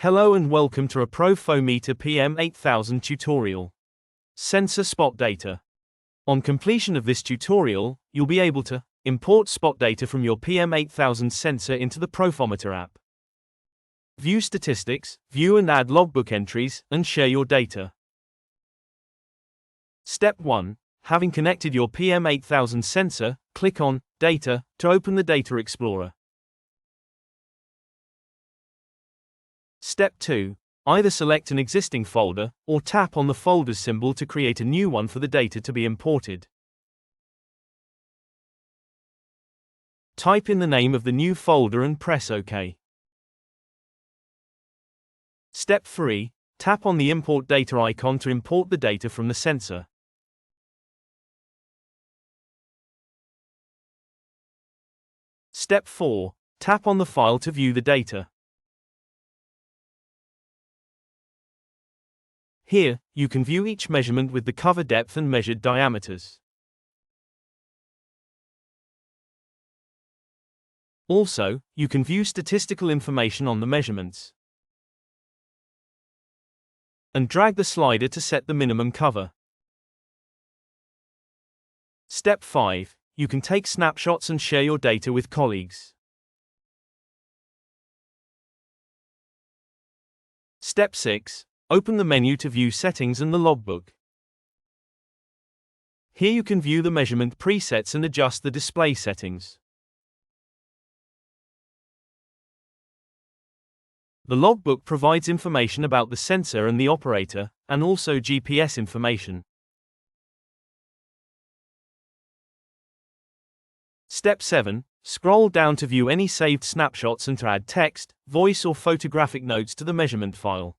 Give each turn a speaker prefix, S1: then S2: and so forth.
S1: Hello and welcome to a Profometer PM8000 tutorial. Sensor spot data. On completion of this tutorial, you'll be able to import spot data from your PM8000 sensor into the Profometer app. View statistics, view and add logbook entries, and share your data. Step 1. Having connected your PM8000 sensor, click on Data to open the Data Explorer. Step 2. Either select an existing folder, or tap on the folders symbol to create a new one for the data to be imported. Type in the name of the new folder and press OK. Step 3. Tap on the Import Data icon to import the data from the sensor. Step 4. Tap on the file to view the data. Here, you can view each measurement with the cover depth and measured diameters. Also, you can view statistical information on the measurements. And drag the slider to set the minimum cover. Step 5. You can take snapshots and share your data with colleagues. Step 6. Open the menu to view settings and the logbook. Here you can view the measurement presets and adjust the display settings. The logbook provides information about the sensor and the operator, and also GPS information. Step 7. Scroll down to view any saved snapshots and to add text, voice or photographic notes to the measurement file.